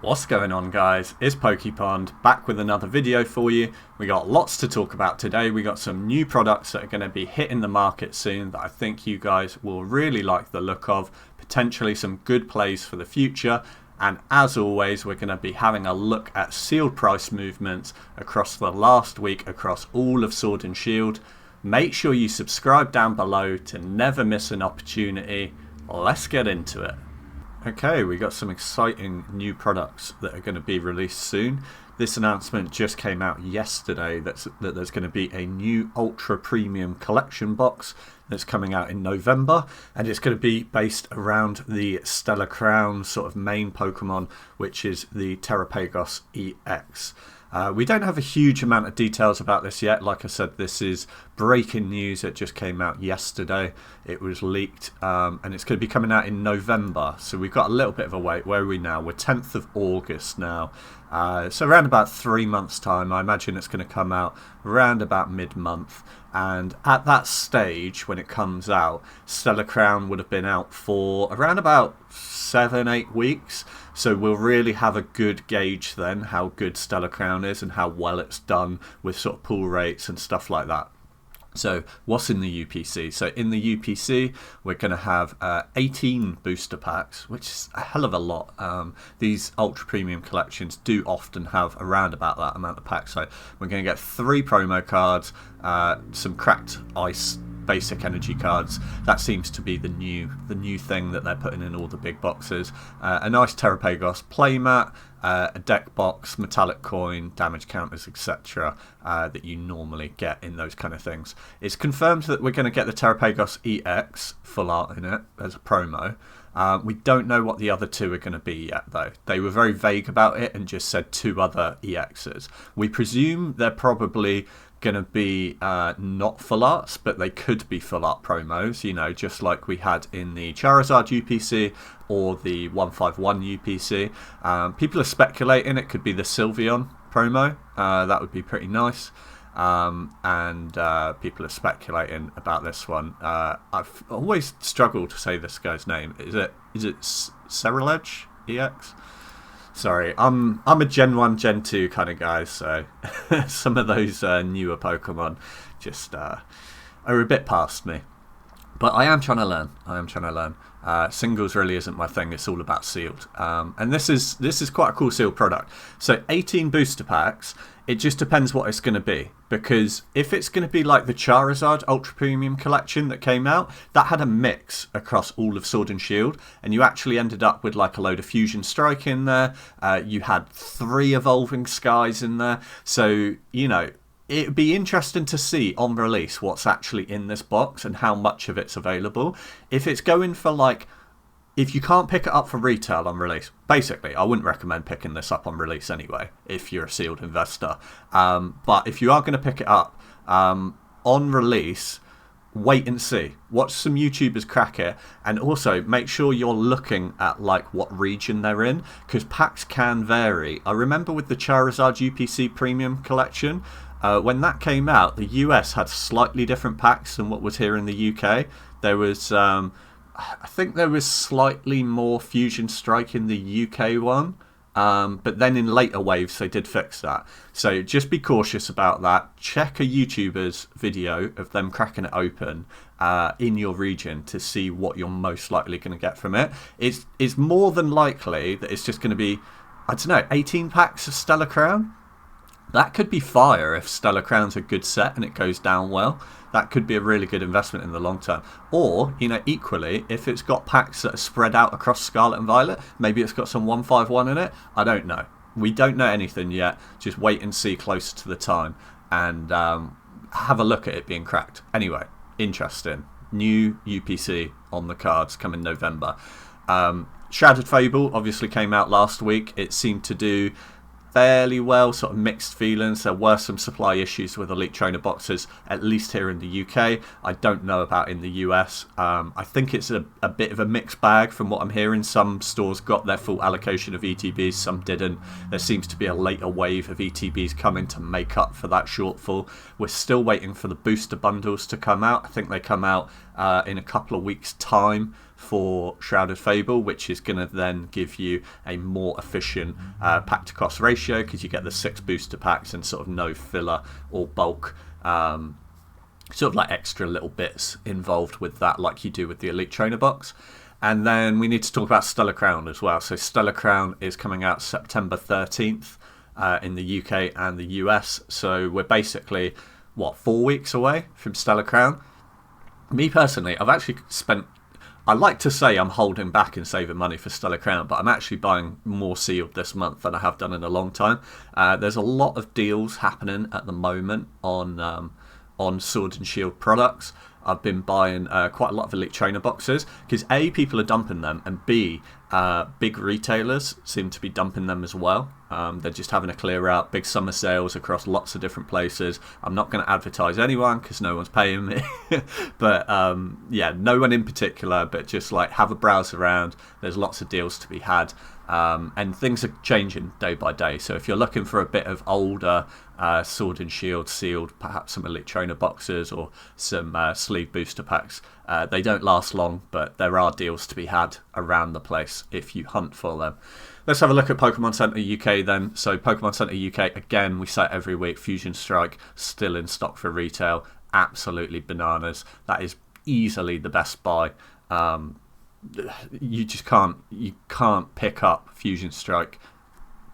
What's going on, guys? It's PokePond back with another video for you. We got lots to talk about today. We got some new products that are going to be hitting the market soon that I think you guys will really like the look of. Potentially some good plays for the future. And as always, we're going to be having a look at sealed price movements across the last week across all of Sword and Shield. Make sure you subscribe down below to never miss an opportunity. Let's get into it. Okay, we got some exciting new products that are going to be released soon. This announcement just came out yesterday that there's going to be a new Ultra Premium Collection box that's coming out in November, and it's going to be based around the Stellar Crown sort of main Pokemon, which is the Terrapagos EX. We don't have a huge amount of details about this yet. Like I said, this is breaking news. It just came out yesterday. It was leaked, and it's going to be coming out in November. So we've got a little bit of a wait. Where are we now? We're 10th of August now. So around about 3 months' time, I imagine it's going to come out around about mid-month. And at that stage, when it comes out, Stellar Crown would have been out for around about 7-8 weeks. So we'll really have a good gauge then how good Stellar Crown is and how well it's done with sort of pull rates and stuff like that. So what's in the UPC? So in the UPC, we're going to have 18 booster packs, which is a hell of a lot. These ultra premium collections do often have around about that amount of packs. So we're going to get 3 promo cards, some cracked ice basic energy cards. That seems to be the new thing that they're putting in all the big boxes. A nice Terrapagos playmat, a deck box, metallic coin, damage counters, etc. That you normally get in those kind of things. It's confirmed that we're going to get the Terrapagos EX full art in it as a promo. We don't know what the other 2 are going to be yet, though. They were very vague about it and just said 2 other EXs. We presume they're probably going to be not full arts, but they could be full art promos, you know, just like we had in the Charizard UPC or the 151 UPC. People are speculating it could be the Sylveon promo. That would be pretty nice. And people are speculating about this one. I've always struggled to say this guy's name. Is it Ceruledge EX? Sorry, I'm a Gen 1, Gen 2 kind of guy, so some of those newer Pokemon just are a bit past me. But I am trying to learn. Singles really isn't my thing. It's all about sealed. And this is quite a cool sealed product. So 18 booster packs. It just depends what it's going to be. Because if it's going to be like the Charizard Ultra Premium Collection that came out, that had a mix across all of Sword and Shield. And you actually ended up with like a load of Fusion Strike in there. You had 3 Evolving Skies in there. So, you know, it'd be interesting to see on release what's actually in this box and how much of it's available. If it's going for like, if you can't pick it up for retail on release, basically, I wouldn't recommend picking this up on release anyway, if you're a sealed investor. But if you are going to pick it up on release, wait and see. Watch some YouTubers crack it, and also make sure you're looking at like what region they're in, because packs can vary. I remember with the Charizard UPC Premium Collection, when that came out, the US had slightly different packs than what was here in the UK. There was, I think there was slightly more Fusion Strike in the UK one, but then in later waves they did fix that. So just be cautious about that. Check a YouTuber's video of them cracking it open in your region to see what you're most likely going to get from it. It's more than likely that it's just going to be, I don't know, 18 packs of Stellar Crown. That could be fire if Stellar Crown's a good set and it goes down well. That could be a really good investment in the long term. Or, you know, equally, if it's got packs that are spread out across Scarlet and Violet, maybe it's got some 151 in it. I don't know. We don't know anything yet. Just wait and see closer to the time and have a look at it being cracked. Anyway, interesting. New UPC on the cards coming November. Shrouded Fable obviously came out last week. It seemed to do fairly well, sort of mixed feelings. There were some supply issues with Elite Trainer boxes, at least here in the UK. I don't know about in the US. I think it's a bit of a mixed bag from what I'm hearing. Some stores got their full allocation of ETBs, some didn't. There seems to be a later wave of ETBs coming to make up for that shortfall. We're still waiting for the booster bundles to come out. I think they come out in a couple of weeks' time for Shrouded Fable, which is going to then give you a more efficient pack to cost ratio, because you get the 6 booster packs and sort of no filler or bulk sort of like extra little bits involved with that, like you do with the Elite Trainer box. And then we need to talk about Stellar Crown as well. So Stellar Crown is coming out September 13th in the UK and the US. So we're basically, what, 4 weeks away from Stellar Crown? Me personally, I've actually spent, I like to say I'm holding back and saving money for Stellar Crown, but I'm actually buying more sealed this month than I have done in a long time. There's a lot of deals happening at the moment on Sword and Shield products. I've been buying quite a lot of Elite Trainer boxes, because A, people are dumping them, and B, big retailers seem to be dumping them as well. They're just having a clear out, big summer sales across lots of different places. I'm not going to advertise anyone because no one's paying me. But yeah, no one in particular, but just like have a browse around. There's lots of deals to be had. And things are changing day by day. So if you're looking for a bit of older Sword and Shield sealed, perhaps some Elite Trainer boxes or some sleeve booster packs, they don't last long, but there are deals to be had around the place if you hunt for them. Let's have a look at Pokemon Center UK then. So Pokemon Center UK, again, we say it every week, Fusion Strike still in stock for retail. Absolutely bananas. That is easily the best buy. You just can't pick up Fusion Strike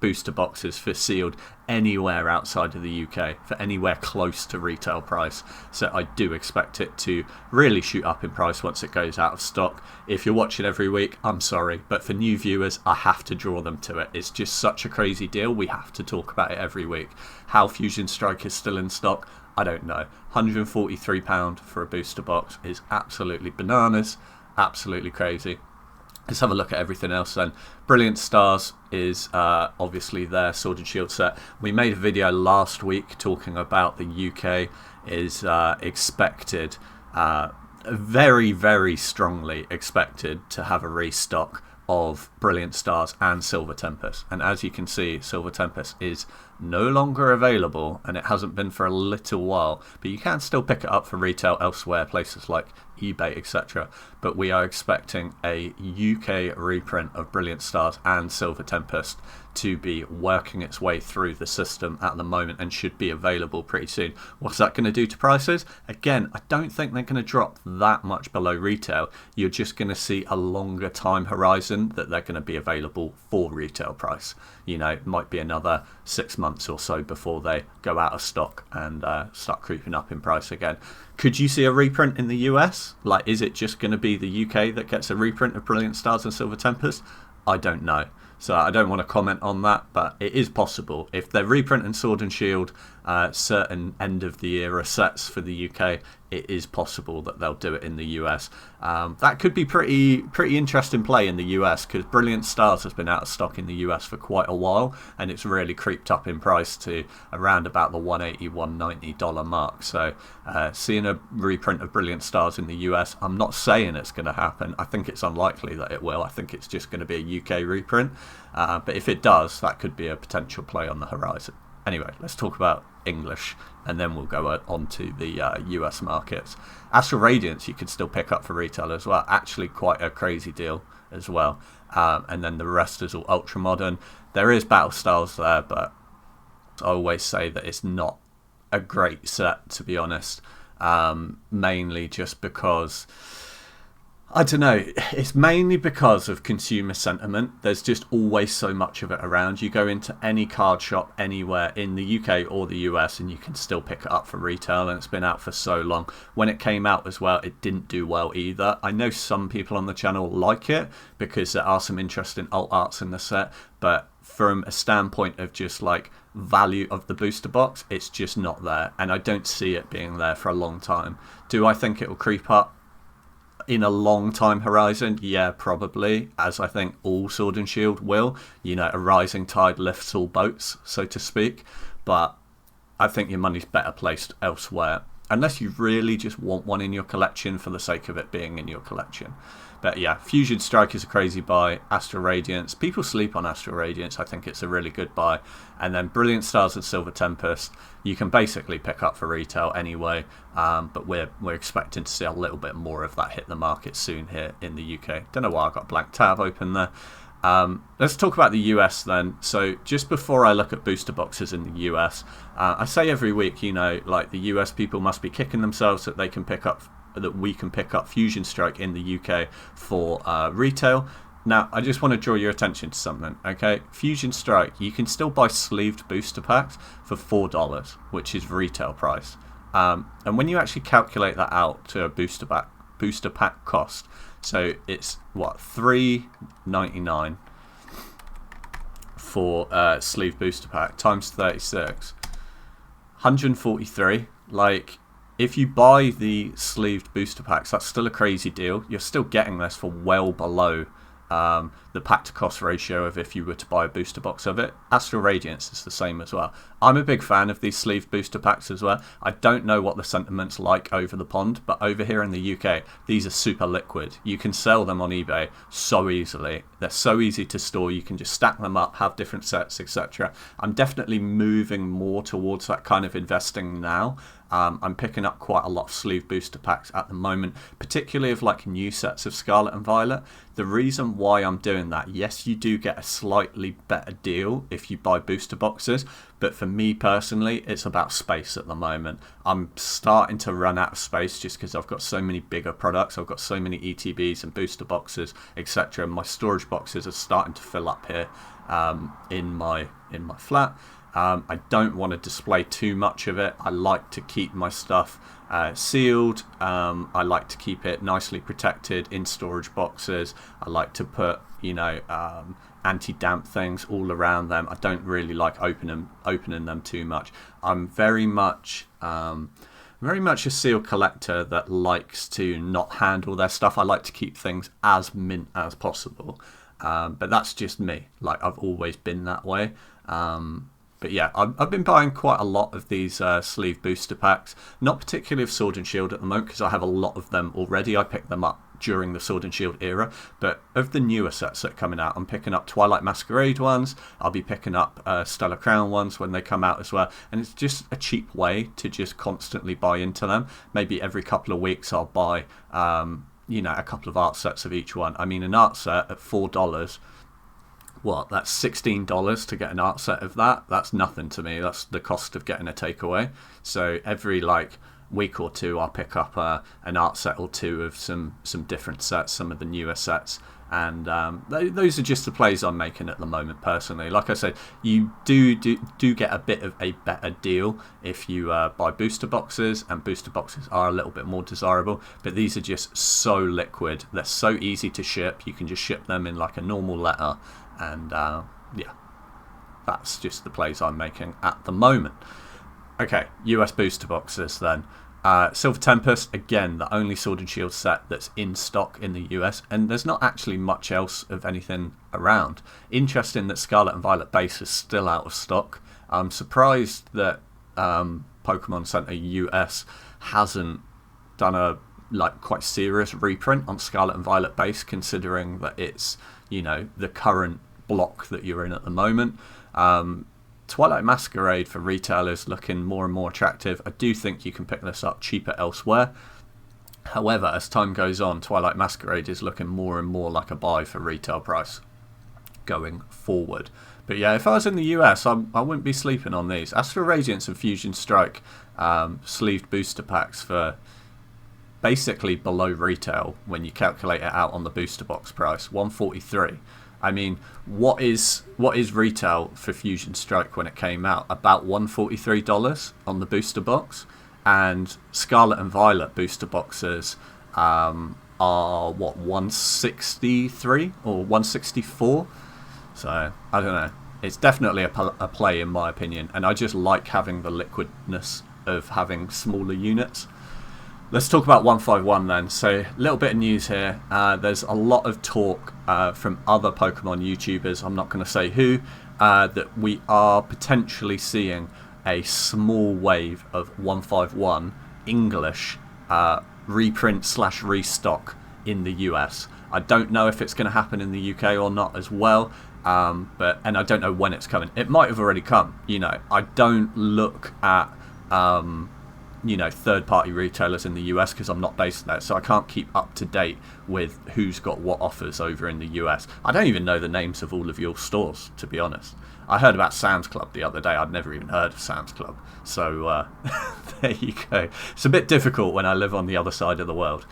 booster boxes for sealed anywhere outside of the UK for anywhere close to retail price. So I do expect it to really shoot up in price once it goes out of stock. If you're watching every week, I'm sorry, but for new viewers, I have to draw them to it. It's just such a crazy deal. We have to talk about it every week. How Fusion Strike is still in stock, I don't know. £143 for a booster box is absolutely bananas. Absolutely crazy. Let's have a look at everything else then. Brilliant Stars is obviously their Sword and Shield set. We made a video last week talking about the UK is expected, very, very strongly expected to have a restock of Brilliant Stars and Silver Tempest. And as you can see, Silver Tempest is no longer available, and it hasn't been for a little while, but you can still pick it up for retail elsewhere, places like eBay, etc. But we are expecting a UK reprint of Brilliant Stars and Silver Tempest to be working its way through the system at the moment and should be available pretty soon. What's that going to do to prices? Again, I don't think they're going to drop that much below retail. You're just going to see a longer time horizon that they're going to be available for retail price. You know, it might be another 6 months or so before they go out of stock and start creeping up in price again. Could you see a reprint in the US? Like, is it just going to be the UK that gets a reprint of Brilliant Stars and Silver Tempest? I don't know. So I don't want to comment on that, but it is possible. If they're reprinting Sword and Shield, certain end of the era sets for the UK, it is possible that they'll do it in the US. That could be pretty interesting play in the US, because Brilliant Stars has been out of stock in the US for quite a while, and it's really creeped up in price to around about the $180, $190 mark. So seeing a reprint of Brilliant Stars in the US, I'm not saying it's going to happen. I think it's unlikely that it will. I think it's just going to be a UK reprint. But if it does, that could be a potential play on the horizon. Anyway, let's talk about English, and then we'll go on to the US markets. Astral Radiance you can still pick up for retail as well. Actually quite a crazy deal as well. And then the rest is all ultra modern. There is battle styles there, but I always say that it's not a great set, to be honest. Mainly just because, I don't know, it's mainly because of consumer sentiment. There's just always so much of it around. You go into any card shop anywhere in the UK or the US and you can still pick it up for retail, and it's been out for so long. When it came out as well, it didn't do well either. I know some people on the channel like it because there are some interesting alt arts in the set, but from a standpoint of just like value of the booster box, it's just not there, and I don't see it being there for a long time. Do I think it will creep up in a long time horizon? Yeah, probably, as I think all Sword and Shield will. You know, a rising tide lifts all boats, so to speak. But I think your money's better placed elsewhere. unless you really just want one in your collection for the sake of it being in your collection. But yeah, Fusion Strike is a crazy buy. Astral Radiance, people sleep on Astral Radiance. I think it's a really good buy. And then Brilliant Stars and Silver Tempest, you can basically pick up for retail anyway. But we're expecting to see a little bit more of that hit the market soon here in the UK. Don't know why I got a blank tab open there. Let's talk about the US then. So just before I look at booster boxes in the US, I say every week, you know, like the US people must be kicking themselves that we can pick up Fusion Strike in the UK for retail. Now, I just want to draw your attention to something, okay? Fusion Strike, you can still buy sleeved booster packs for $4, which is retail price. And when you actually calculate that out to a booster pack cost, so it's what, $3.99 for sleeve booster pack times 36, 143. Like, if you buy the sleeved booster packs, that's still a crazy deal. You're still getting this for well below the pack to cost ratio of if you were to buy a booster box of it. Astral Radiance is the same as well. I'm a big fan of these sleeved booster packs as well. I don't know what the sentiment's like over the pond, but over here in the UK, these are super liquid. You can sell them on eBay so easily. They're so easy to store. You can just stack them up, have different sets, etc. I'm definitely moving more towards that kind of investing now. I'm picking up quite a lot of sleeve booster packs at the moment, particularly of like new sets of Scarlet and Violet. The reason why I'm doing that, yes, you do get a slightly better deal if you buy booster boxes, but for me personally, it's about space at the moment. I'm starting to run out of space just because I've got so many bigger products. I've got so many ETBs and booster boxes, etc. My storage boxes are starting to fill up here in my flat. I don't want to display too much of it. I like to keep my stuff sealed. I like to keep it nicely protected in storage boxes. I like to put, you know, anti-damp things all around them. I don't really like opening them too much. I'm very much a seal collector that likes to not handle their stuff. I like to keep things as mint as possible. But that's just me. Like, I've always been that way. But yeah, I've been buying quite a lot of these sleeve booster packs. Not particularly of Sword and Shield at the moment because I have a lot of them already. I picked them up during the Sword and Shield era. But of the newer sets that are coming out, I'm picking up Twilight Masquerade ones. I'll be picking up Stellar Crown ones when they come out as well. And it's just a cheap way to just constantly buy into them. Maybe every couple of weeks I'll buy, you know, a couple of art sets of each one. I mean, an art set at $4... What, that's $16 to get an art set of that? That's nothing to me. That's the cost of getting a takeaway. So every like week or two I'll pick up an art set or two of some different sets, some of the newer sets. And those are just the plays I'm making at the moment personally. Like I said, you do get a bit of a better deal if you buy booster boxes, and booster boxes are a little bit more desirable, but these are just so liquid. They're so easy to ship. You can just ship them in like a normal letter. And yeah, that's just the plays I'm making at the moment. Okay, US booster boxes then. Silver Tempest, again, the only Sword and Shield set that's in stock in the US, and there's not actually much else of anything around. Interesting that Scarlet and Violet base is still out of stock. I'm surprised that Pokemon Center US hasn't done a like quite serious reprint on Scarlet and Violet base, considering that it's, you know, the current block that you're in at the moment. Twilight Masquerade for retailers looking more and more attractive. I do think you can pick this up cheaper elsewhere. However, as time goes on, Twilight Masquerade is looking more and more like a buy for retail price going forward. But yeah, if I was in the US, I wouldn't be sleeping on these. Astral Radiance and Fusion Strike sleeved booster packs for basically below retail when you calculate it out on the booster box price, $143. I mean, what is retail for Fusion Strike when it came out? About $143 on the booster box, and Scarlet and Violet booster boxes are what, $163 or $164? So I don't know. It's definitely a play in my opinion, and I just like having the liquidness of having smaller units. Let's talk about 151 then. So a little bit of news here. There's a lot of talk from other Pokemon YouTubers, I'm not going to say who, that we are potentially seeing a small wave of 151 English reprint / restock in the US. I don't know if it's going to happen in the UK or not as well, and I don't know when it's coming. It might have already come. I don't look at third-party retailers in the US because I'm not based there, so I can't keep up to date with who's got what offers over in the US. I don't even know the names of all of your stores, to be honest. I heard about Sam's Club the other day. I'd never even heard of Sam's Club. So there you go. It's a bit difficult when I live on the other side of the world.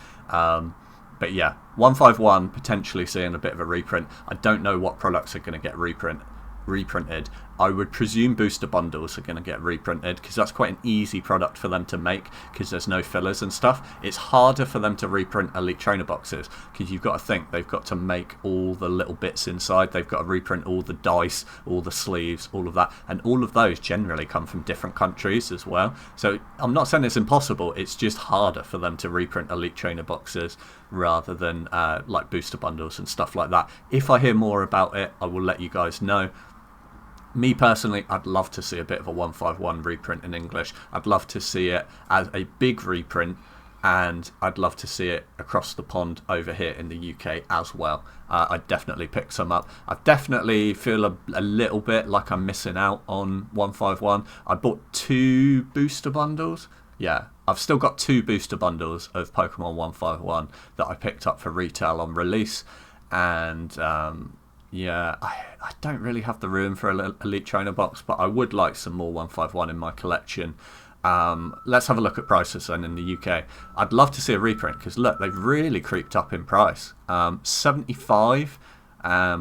But yeah, 151 potentially seeing a bit of a reprint. I don't know what products are going to get reprinted. I would presume booster bundles are going to get reprinted because that's quite an easy product for them to make because there's no fillers and stuff. It's harder for them to reprint Elite Trainer boxes because you've got to think they've got to make all the little bits inside. They've got to reprint all the dice, all the sleeves, all of that, and all of those generally come from different countries as well. So I'm not saying it's impossible, it's just harder for them to reprint Elite Trainer boxes rather than like booster bundles and stuff like that. If I hear more about it, I will let you guys know. Me personally, I'd love to see a bit of a 151 reprint in English. I'd love to see it as a big reprint, and I'd love to see it across the pond over here in the UK as well. I'd definitely pick some up. I definitely feel a little bit like I'm missing out on 151. I bought 2 booster bundles. Yeah, I've still got 2 booster bundles of Pokemon 151 that I picked up for retail on release, and yeah, I don't really have the room for an Elite Trainer box, but I would like some more 151 in my collection. Let's have a look at prices then in the UK. I'd love to see a reprint because look, they've really creeped up in price. 75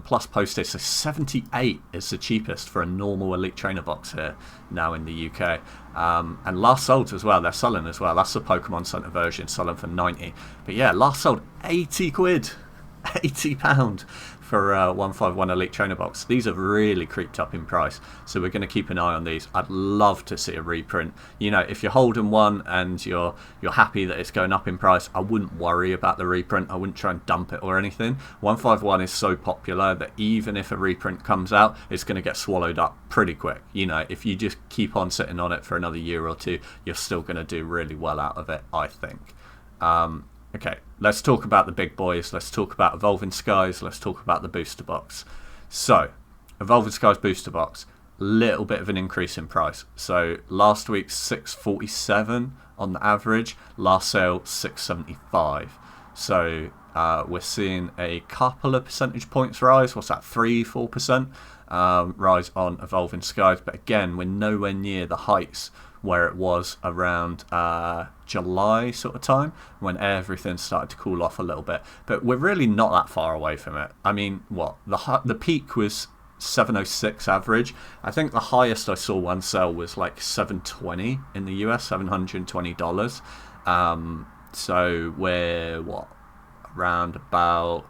plus postage, so 78 is the cheapest for a normal Elite Trainer box here now in the UK. And last sold as well, they're selling as well. That's the Pokemon Center version, selling for 90. But yeah, last sold 80 quid. £80 for a 151 Elite Trainer box. These have really creeped up in price, so we're going to keep an eye on these. I'd love to see a reprint. If you're holding one and you're happy that it's going up in price, I wouldn't worry about the reprint. I wouldn't try and dump it or anything. 151 is so popular that even if a reprint comes out, it's going to get swallowed up pretty quick. If you just keep on sitting on it for another year or two, you're still going to do really well out of it, I think. Okay, let's talk about the big boys. Let's talk about Evolving Skies. Let's talk about the booster box. So, Evolving Skies booster box, little bit of an increase in price. So, last week $647 on the average. Last sale $675. So, we're seeing a couple of percentage points rise. What's that? 3-4% rise on Evolving Skies. But again, we're nowhere near the heights where it was around July sort of time when everything started to cool off a little bit. But we're really not that far away from it. I mean, the peak was 706 average. I think the highest I saw one sell was like 720 in the US, $720. So we're around about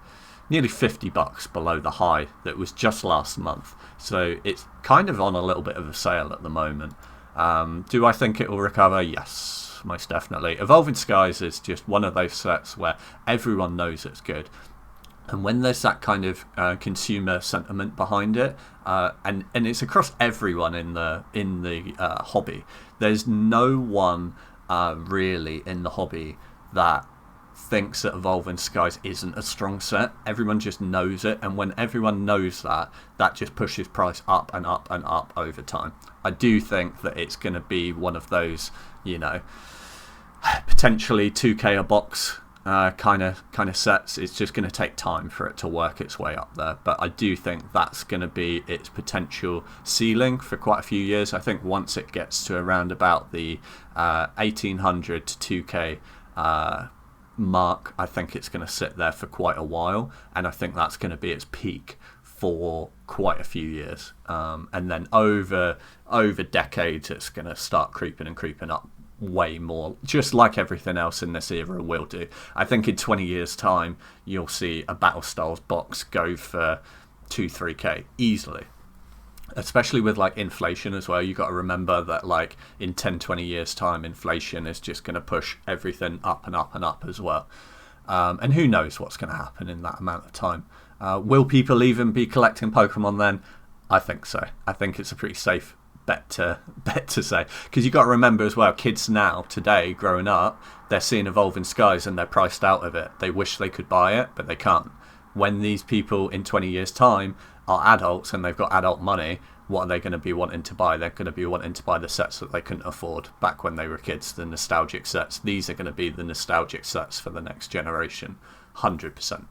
nearly $50 below the high that was just last month. So it's kind of on a little bit of a sale at the moment. Do I think it will recover? Yes, most definitely. Evolving Skies is just one of those sets where everyone knows it's good, and when there's that kind of consumer sentiment behind it, and it's across everyone in the hobby. There's no one really in the hobby that thinks that Evolving Skies isn't a strong set. Everyone just knows it, and when everyone knows that just pushes price up and up and up over time. I do think that it's going to be one of those, potentially 2k a box kind of sets. It's just going to take time for it to work its way up there, but I do think that's going to be its potential ceiling for quite a few years. I think once it gets to around about the 1800 to 2k mark, I think it's going to sit there for quite a while, and I think that's going to be its peak for quite a few years, and then over decades it's going to start creeping up way more, just like everything else in this era will do. I think in 20 years time you'll see a Battle Styles box go for 2-3k easily, especially with like inflation as well. You got to remember that like in 10-20 years time, inflation is just going to push everything up and up and up as well, and who knows what's going to happen in that amount of time. Will people even be collecting Pokemon then? I think so. I think it's a pretty safe bet to say, because you've got to remember as well, kids now today growing up, they're seeing Evolving Skies and they're priced out of it. They wish they could buy it, but they can't. When these people in 20 years time are adults and they've got adult money, what are they going to be wanting to buy? They're going to be wanting to buy the sets that they couldn't afford back when they were kids, the nostalgic sets. These are going to be the nostalgic sets for the next generation, 100%.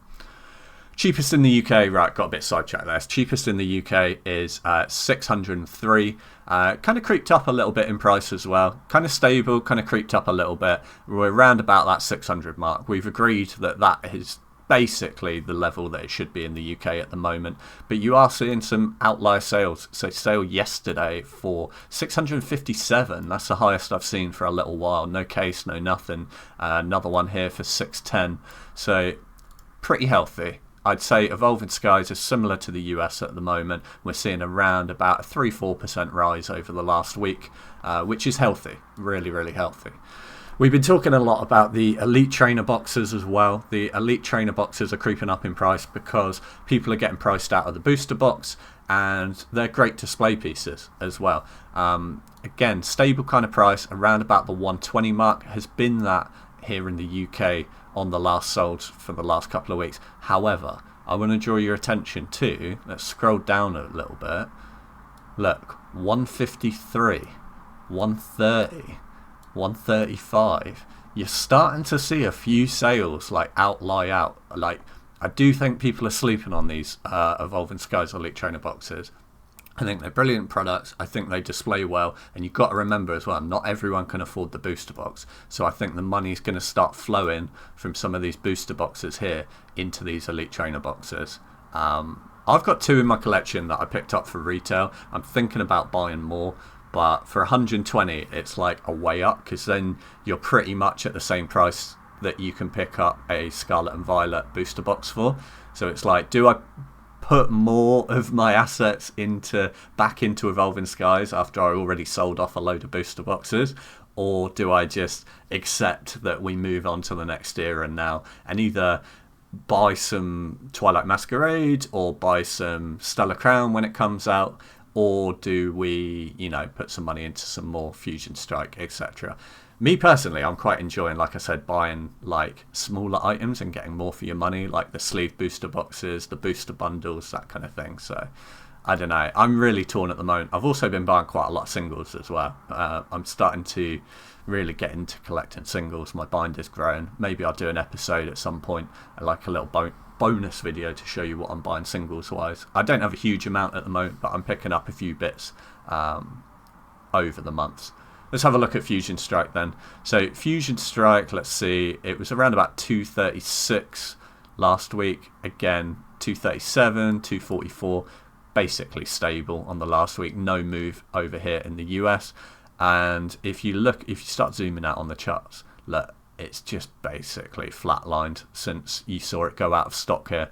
Cheapest in the UK, right, got a bit sidetracked there. Cheapest in the UK is 603. Kind of creeped up a little bit in price as well. Kind of stable, kind of creeped up a little bit. We're around about that 600 mark. We've agreed that that is basically the level that it should be in the UK at the moment. But you are seeing some outlier sales. So sale yesterday for 657. That's the highest I've seen for a little while. No case, no nothing. Another one here for 610. So pretty healthy. I'd say Evolving Skies is similar to the US at the moment. We're seeing around about a 3-4% rise over the last week, which is healthy, really, really healthy. We've been talking a lot about the Elite Trainer boxes as well. The Elite Trainer boxes are creeping up in price because people are getting priced out of the booster box, and they're great display pieces as well. Again, stable kind of price, around about the 120 mark, has been that here in the UK on the last sold for the last couple of weeks. However, I want to draw your attention to, let's scroll down a little bit. Look, 153, 130, 135. You're starting to see a few sales like lie out. Like, I do think people are sleeping on these Evolving Skies Elite Trainer boxes. I think they're brilliant products. I think they display well, and you've got to remember as well, not everyone can afford the booster box. So I think the money's going to start flowing from some of these booster boxes here into these Elite Trainer boxes. I've got 2 in my collection that I picked up for retail. I'm thinking about buying more, but for 120, it's like a way up, because then you're pretty much at the same price that you can pick up a Scarlet and Violet booster box for. So it's like, do I put more of my assets back into Evolving Skies after I already sold off a load of booster boxes, or do I just accept that we move on to the next era now and either buy some Twilight Masquerade or buy some Stellar Crown when it comes out, or do we, put some money into some more Fusion Strike, etc. Me personally, I'm quite enjoying, like I said, buying like smaller items and getting more for your money, like the sleeve booster boxes, the booster bundles, that kind of thing. So I don't know. I'm really torn at the moment. I've also been buying quite a lot of singles as well. I'm starting to really get into collecting singles. My binder's growing. Maybe I'll do an episode at some point, like a little bonus video to show you what I'm buying singles wise. I don't have a huge amount at the moment, but I'm picking up a few bits over the months. Let's have a look at Fusion Strike then. So Fusion Strike, let's see, it was around about 236 last week. Again, 237, 244, basically stable on the last week. No move over here in the US. And if you start zooming out on the charts, look, it's just basically flatlined since you saw it go out of stock here.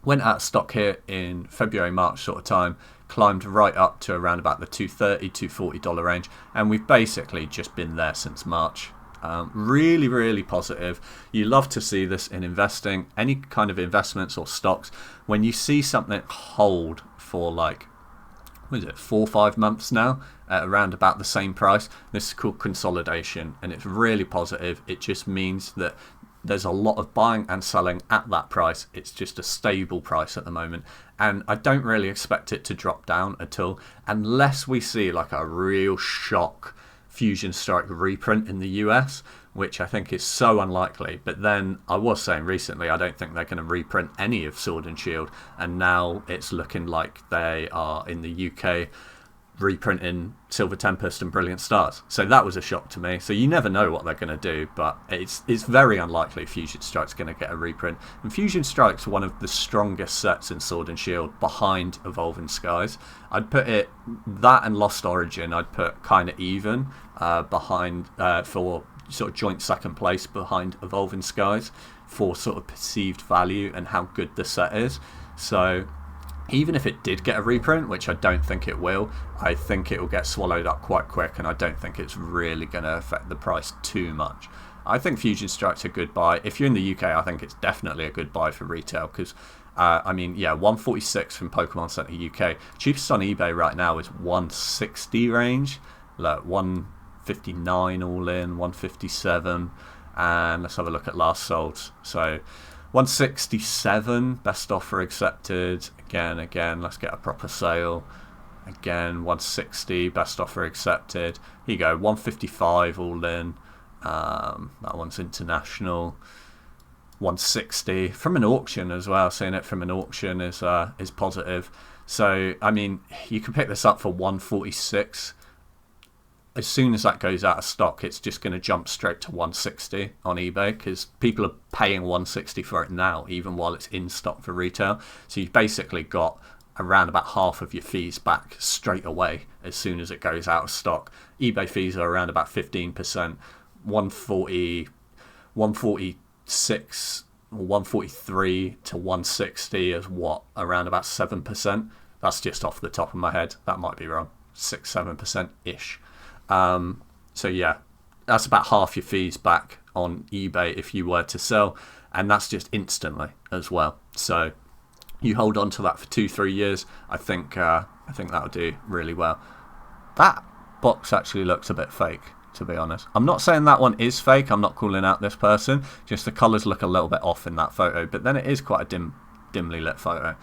Went out of stock here in February, March sort of time, climbed right up to around about the $230, $240 range, and we've basically just been there since March. Really, really positive. You love to see this in investing, any kind of investments or stocks. When you see something hold for like, 4 or 5 months now at around about the same price, this is called consolidation, and it's really positive. It just means that there's a lot of buying and selling at that price. It's just a stable price at the moment, and I don't really expect it to drop down at all unless we see like a real shock Fusion Strike reprint in the US, which I think is so unlikely. But then I was saying recently I don't think they're going to reprint any of Sword and Shield, and now it's looking like they are in the UK reprinting Silver Tempest and Brilliant Stars. So that was a shock to me. So you never know what they're going to do, but it's very unlikely Fusion Strike's going to get a reprint. And Fusion Strike's one of the strongest sets in Sword and Shield behind Evolving Skies. I'd put it, that and Lost Origin, I'd put kind of even behind for sort of joint second place behind Evolving Skies for sort of perceived value and how good the set is. So even if it did get a reprint, which I don't think it will, I think it will get swallowed up quite quick, and I don't think it's really going to affect the price too much. I think Fusion Strike's a good buy. If you're in the UK, I think it's definitely a good buy for retail, because I mean, yeah, 146 from Pokemon Center UK. Cheapest on eBay right now is 160 range. Look, 159 all in, 157. And let's have a look at last sold. So 167, best offer accepted. Again, let's get a proper sale. Again, 160, best offer accepted. Here you go, 155 all in. That one's international. 160 from an auction as well. Seeing it from an auction is positive. So I mean, you can pick this up for 146. As soon as that goes out of stock, it's just going to jump straight to 160 on eBay because people are paying 160 for it now, even while it's in stock for retail. So you've basically got around about half of your fees back straight away as soon as it goes out of stock. eBay fees are around about 15%. 146 or 143 to 160 is what, around about 7%. That's just off the top of my head. That might be wrong. 6-7% ish. So yeah, that's about half your fees back on eBay if you were to sell, and that's just instantly as well. So you hold on to that for 2-3 years. I think that'll do really well. That box actually looks a bit fake, to be honest. I'm not saying that one is fake. I'm not calling out this person. Just the colours look a little bit off in that photo, but then it is quite a dimly lit photo.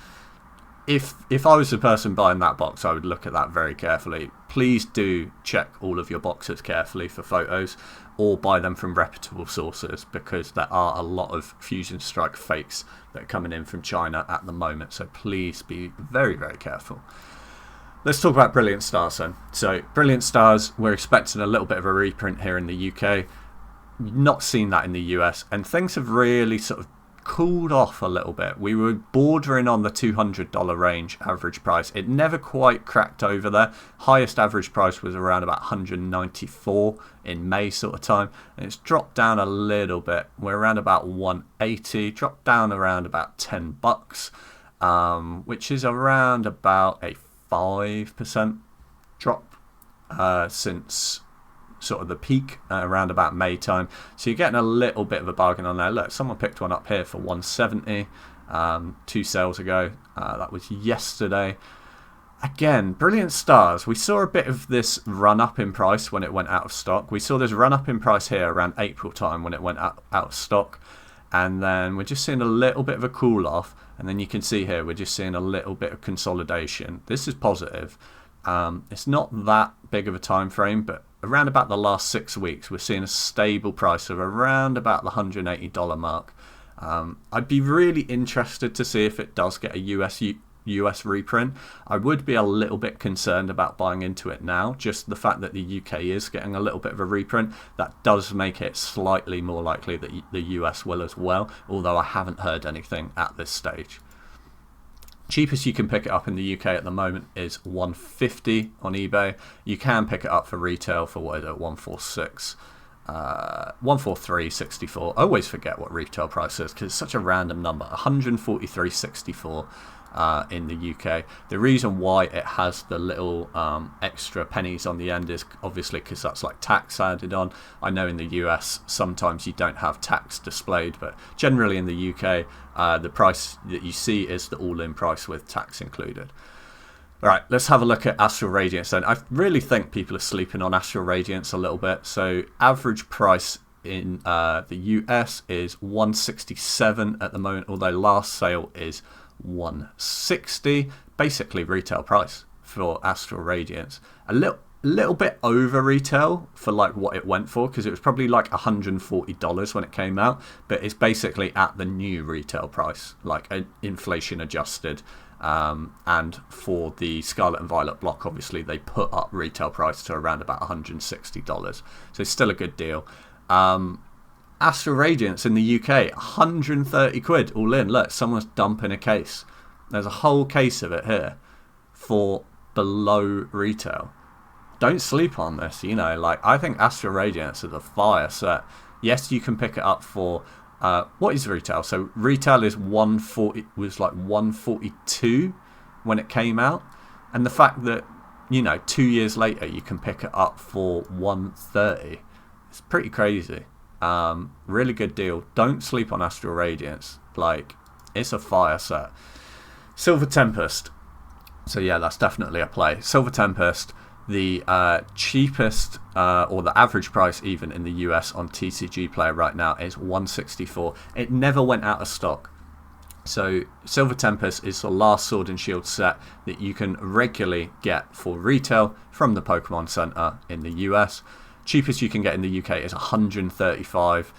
If I was the person buying that box, I would look at that very carefully. Please do check all of your boxes carefully for photos, or buy them from reputable sources, because there are a lot of Fusion Strike fakes that are coming in from China at the moment. So please be very, very careful. Let's talk about Brilliant Stars then. So Brilliant Stars, we're expecting a little bit of a reprint here in the UK. Not seen that in the US, and things have really sort of cooled off a little bit. We were bordering on the $200 range average price. It never quite cracked over there. Highest average price was around about 194 in May sort of time, and it's dropped down a little bit. We're around about 180, dropped down around about $10, which is around about a 5% drop since sort of the peak around about May time. So you're getting a little bit of a bargain on there. Look, someone picked one up here for 170 2 sales ago. That was yesterday. Again, Brilliant Stars, we saw a bit of this run up in price when it went out of stock. We saw this run up in price here around April time when it went out of stock, and then we're just seeing a little bit of a cool off, and then you can see here we're just seeing a little bit of consolidation. This is positive. It's not that big of a time frame, but around about the last 6 weeks we're seeing a stable price of around about the $180 mark. I'd be really interested to see if it does get a US reprint. I would be a little bit concerned about buying into it now. Just the fact that the UK is getting a little bit of a reprint, that does make it slightly more likely that the US will as well, although I haven't heard anything at this stage. Cheapest you can pick it up in the UK at the moment is 150 on eBay. You can pick it up for retail for, what is it, 146, 143.64. I always forget what retail price is because it's such a random number. 143.64 in the UK. The reason why it has the little extra pennies on the end is obviously because that's like tax added on. I know in the US sometimes you don't have tax displayed, but generally in the UK the price that you see is the all-in price with tax included. Alright, let's have a look at Astral Radiance then. I really think people are sleeping on Astral Radiance a little bit. So average price in the US is 167 at the moment, although last sale is 160. Basically retail price for Astral Radiance. A little bit over retail for like what it went for, because it was probably like $140 when it came out, but it's basically at the new retail price, like inflation adjusted. And for the Scarlet and Violet block, obviously they put up retail price to around about $160, so it's still a good deal. Astral Radiance in the UK, 130 quid all in. Look, someone's dumping a case. There's a whole case of it here for below retail. Don't sleep on this, you know, like I think Astral Radiance is a fire set. Yes, you can pick it up for what is retail? So retail is 140, was like 142 when it came out, and the fact that, you know, 2 years later you can pick it up for 130, it's pretty crazy. Really good deal. Don't sleep on Astral Radiance. Like, It's a fire set. Silver Tempest. So yeah, that's definitely a play. Silver Tempest, the cheapest or the average price even in the US on TCG Player right now is $164. It never went out of stock. So Silver Tempest is the last Sword and Shield set that you can regularly get for retail from the Pokemon Center in the US. Cheapest you can get in the UK is $135.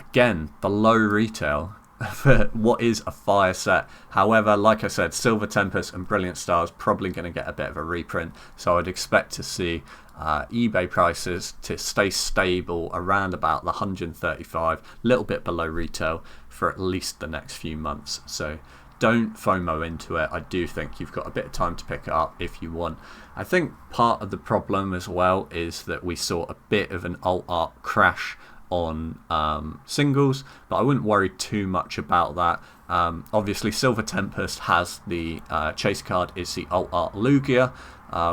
Again, below retail for what is a fire set. However, like I said, Silver Tempest and Brilliant Stars probably going to get a bit of a reprint, so I'd expect to see eBay prices to stay stable around about the 135, a little bit below retail for at least the next few months. So don't FOMO into it. I do think you've got a bit of time to pick it up if you want. I think part of the problem as well is that we saw a bit of an alt art crash on singles, but I wouldn't worry too much about that. Obviously Silver Tempest has the chase card is the alt art Lugia,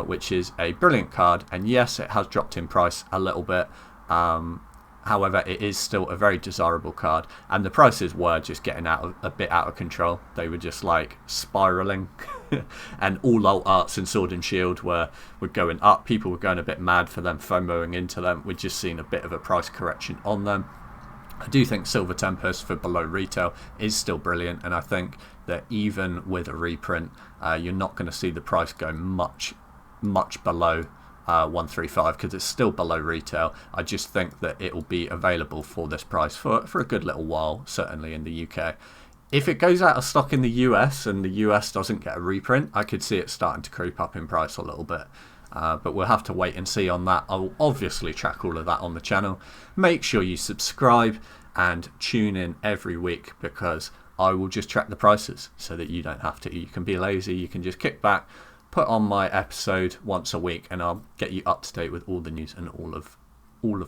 which is a brilliant card, and yes, it has dropped in price a little bit. However, it is still a very desirable card, and the prices were just getting a bit out of control. They were just like spiraling and all alt arts in Sword and Shield were going up. People were going a bit mad for them, FOMOing into them. We've just seen a bit of a price correction on them. I do think Silver Tempest for below retail is still brilliant, and I think that even with a reprint, you're not going to see the price go much below 135 because it's still below retail. I just think that it will be available for this price for a good little while, certainly in the UK. If it goes out of stock in the US and the US doesn't get a reprint, I could see it starting to creep up in price a little bit. But we'll have to wait and see on that. I will obviously track all of that on the channel. Make sure you subscribe and tune in every week, because I will just track the prices so that you don't have to. You can be lazy, you can just kick back, put on my episode once a week, and I'll get you up to date with all the news and all of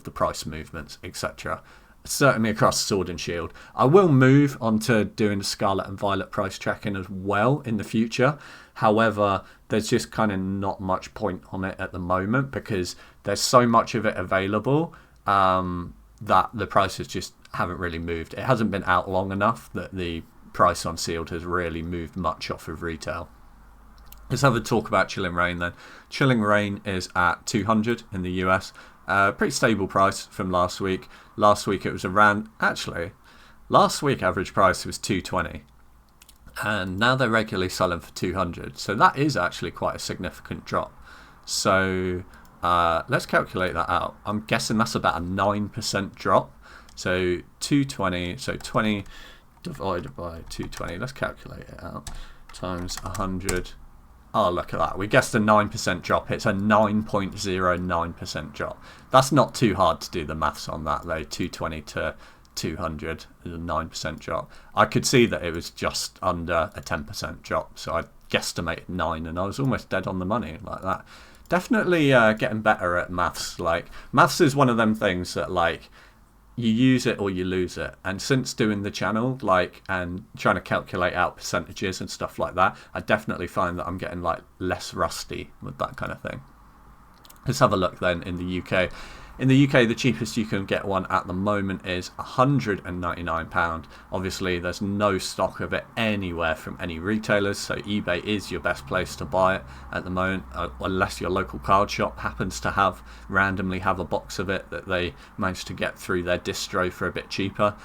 the price movements, etc. Certainly across Sword and Shield. I will move on to doing the Scarlet and Violet price tracking as well in the future. However, there's just kind of not much point on it at the moment because there's so much of it available that the prices just haven't really moved. It hasn't been out long enough that the price on Sealed has really moved much off of retail. Let's have a talk about Chilling Reign then. Chilling Reign is at 200 in the US. Pretty stable price from last week. Last week it was around, last week average price was 220. And now they're regularly selling for 200. So that is actually quite a significant drop. So let's calculate that out. I'm guessing that's about a 9% drop. So 220, so 20 divided by 220, let's calculate it out, times 100. Oh, look at that. We guessed a 9% drop. It's a 9.09% drop. That's not too hard to do the maths on that, though. 220 to 200 is a 9% drop. I could see that it was just under a 10% drop, so I guesstimated 9, and I was almost dead on the money like that. Definitely getting better at maths. Like, maths is one of them things that, like, you use it or you lose it. And since doing the channel, like, and trying to calculate out percentages and stuff like that, I definitely find that I'm getting like less rusty with that kind of thing. Let's have a look then in the UK. In the UK, the cheapest you can get one at the moment is £199. Obviously, there's no stock of it anywhere from any retailers, so eBay is your best place to buy it at the moment, unless your local card shop happens to randomly have a box of it that they managed to get through their distro for a bit cheaper.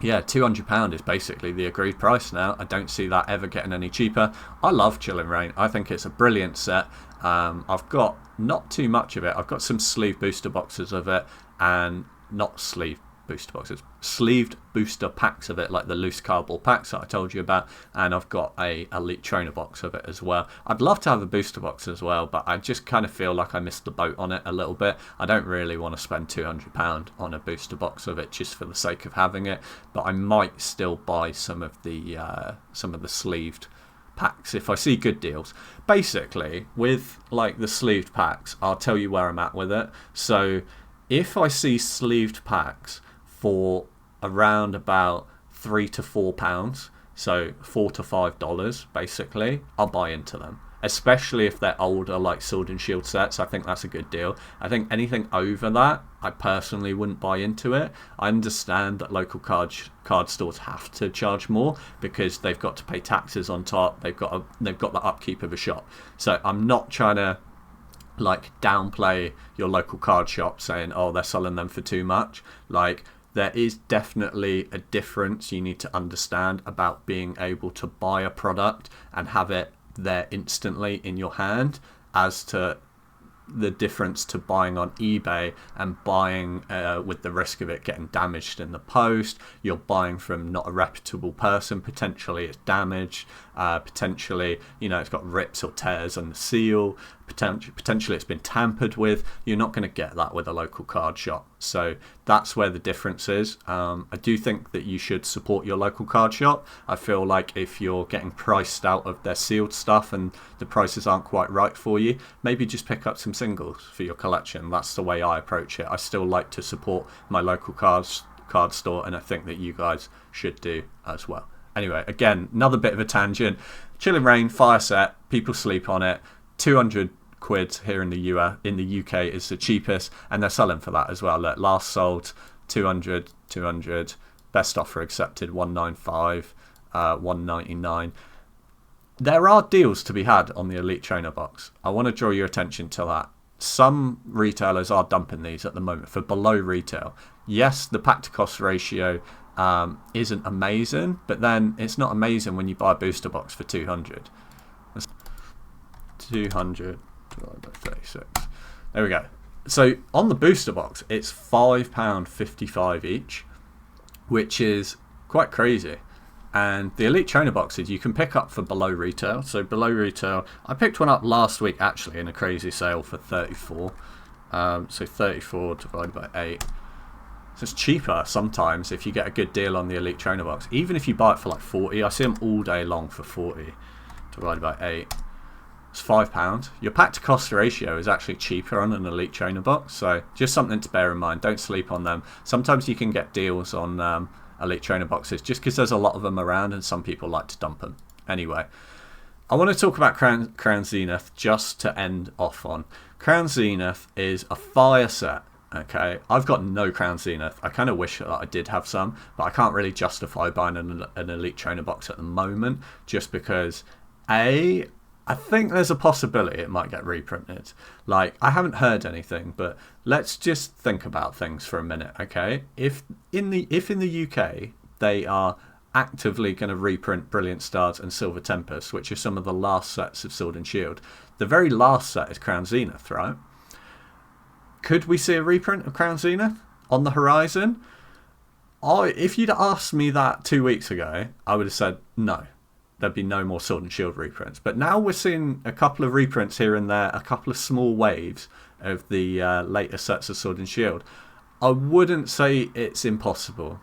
Yeah, £200 is basically the agreed price now. I don't see that ever getting any cheaper. I love Chilling Reign. I think it's a brilliant set. I've got not too much of it. I've got some sleeve booster boxes of it, and not sleeve booster boxes, sleeved booster packs of it, like the loose cardboard packs that I told you about, and I've got a Elite Trainer box of it as well. I'd love to have a booster box as well, but I just kind of feel like I missed the boat on it a little bit. I don't really want to spend £200 on a booster box of it just for the sake of having it, but I might still buy some of the sleeved packs if I see good deals. Basically, with like the sleeved packs, I'll tell you where I'm at with it. So if I see sleeved packs for around about £3 to £4, so $4 to $5 basically, I'll buy into them. especially if they're older, like Sword and Shield sets. I think that's a good deal. I think anything over that, I personally wouldn't buy into it. I understand that local card stores have to charge more because they've got to pay taxes on top. They've got the upkeep of a shop. So I'm not trying to like downplay your local card shop saying, oh, they're selling them for too much. Like, there is definitely a difference you need to understand about being able to buy a product and have it there instantly in your hand, as to the difference to buying on eBay and buying with the risk of it getting damaged in the post. You're buying from not a reputable person, potentially it's damaged, potentially, you know, it's got rips or tears on the seal, potentially it's been tampered with. You're not going to get that with a local card shop. So that's where the difference is. I do think that you should support your local card shop. I feel like if you're getting priced out of their sealed stuff and the prices aren't quite right for you, maybe just pick up some singles for your collection. That's the way I approach it. I still like to support my local card store, and I think that you guys should do as well. Anyway, again, another bit of a tangent. Chilling Reign fire set, people sleep on it. 200 quid here in the UK is the cheapest, and they're selling for that as well. Look, last sold 200, best offer accepted 195, 199. There are deals to be had on the Elite Trainer box. I want to draw your attention to that. Some retailers are dumping these at the moment for below retail. Yes, the pack to cost ratio isn't amazing, but then it's not amazing when you buy a booster box for 200. 200 divided by 36. There we go. So on the booster box, it's £5.55 each, which is quite crazy. And the Elite Trainer boxes you can pick up for below retail. So below retail, I picked one up last week actually in a crazy sale for 34. So 34 divided by 8. So it's cheaper sometimes if you get a good deal on the Elite Trainer box. Even if you buy it for like 40, I see them all day long for 40 divided by 8. It's £5. Your pack to cost ratio is actually cheaper on an Elite Trainer box. So just something to bear in mind. Don't sleep on them. Sometimes you can get deals on Elite Trainer boxes just because there's a lot of them around and some people like to dump them. Anyway, I want to talk about Crown Zenith just to end off on. Crown Zenith is a fire set. Okay, I've got no Crown Zenith. I kind of wish that I did have some, but I can't really justify buying an Elite Trainer box at the moment just because I think there's a possibility it might get reprinted. Like, I haven't heard anything, but let's just think about things for a minute, okay? If in the UK they are actively going to reprint Brilliant Stars and Silver Tempest, which are some of the last sets of Sword and Shield, the very last set is Crown Zenith, right? Could we see a reprint of Crown Zenith on the horizon? If you'd asked me that 2 weeks ago, I would have said no. There'd be no more Sword and Shield reprints. But now we're seeing a couple of reprints here and there, a couple of small waves of the later sets of Sword and Shield. I wouldn't say it's impossible.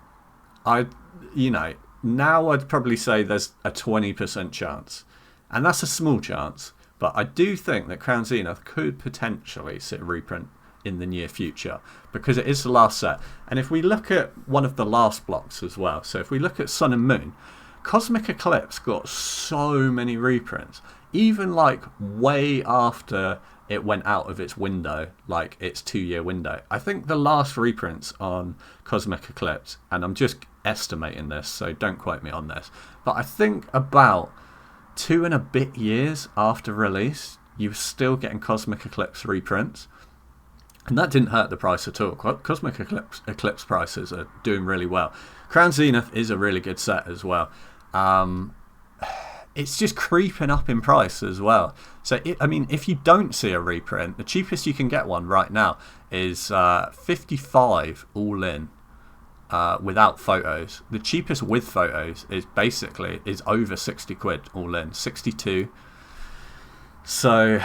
Now I'd probably say there's a 20% chance. And that's a small chance. But I do think that Crown Zenith could potentially see a reprint in the near future because it is the last set. And if we look at one of the last blocks as well, so if we look at Sun and Moon, Cosmic Eclipse got so many reprints, even like way after it went out of its window, like its 2-year window. I think the last reprints on Cosmic Eclipse, and I'm just estimating this, so don't quote me on this, but I think about 2 and a bit years after release, you were still getting Cosmic Eclipse reprints. And that didn't hurt the price at all. Cosmic Eclipse prices are doing really well. Crown Zenith is a really good set as well. It's just creeping up in price as well. So, if you don't see a reprint, the cheapest you can get one right now is 55 all in without photos. The cheapest with photos is over 60 quid all in, 62. So,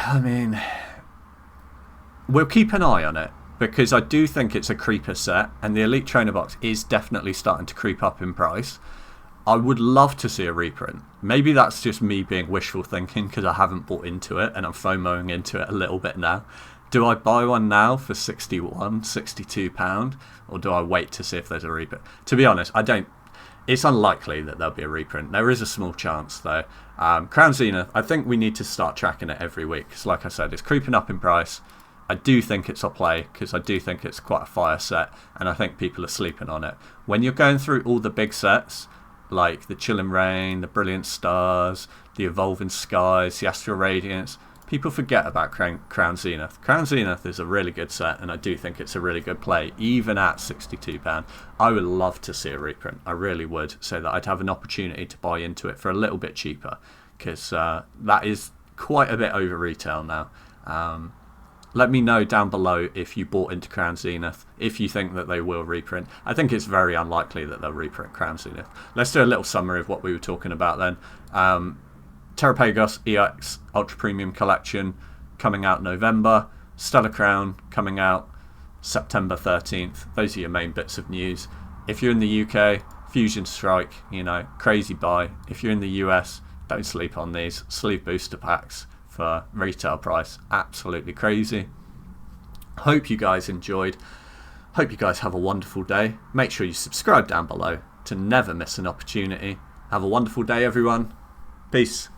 we'll keep an eye on it because I do think it's a creeper set and the Elite Trainer box is definitely starting to creep up in price. I would love to see a reprint. Maybe that's just me being wishful thinking because I haven't bought into it and I'm FOMOing into it a little bit now. Do I buy one now for £61, £62 or do I wait to see if there's a reprint? To be honest, I don't. It's unlikely that there'll be a reprint. There is a small chance though. Crown Zenith, I think we need to start tracking it every week because, like I said, it's creeping up in price. I do think it's a play because I do think it's quite a fire set, and I think people are sleeping on it. When you're going through all the big sets, like the Chilling Rain, the Brilliant Stars, the Evolving Skies, the Astral Radiance, people forget about Crown Zenith. Crown Zenith is a really good set, and I do think it's a really good play, even at £62. I would love to see a reprint. I really would, so that I'd have an opportunity to buy into it for a little bit cheaper, because that is quite a bit over retail now. Let me know down below if you bought into Crown Zenith, if you think that they will reprint. I think it's very unlikely that they'll reprint Crown Zenith. Let's do a little summary of what we were talking about then. Terrapagos EX Ultra Premium Collection coming out November. Stellar Crown coming out September 13th. Those are your main bits of news. If you're in the UK, Fusion Strike, you know, crazy buy. If you're in the US, don't sleep on these. Sleeve booster packs for retail price, absolutely crazy. Hope you guys enjoyed. Hope you guys have a wonderful day. Make sure you subscribe down below to never miss an opportunity. Have a wonderful day, everyone. Peace.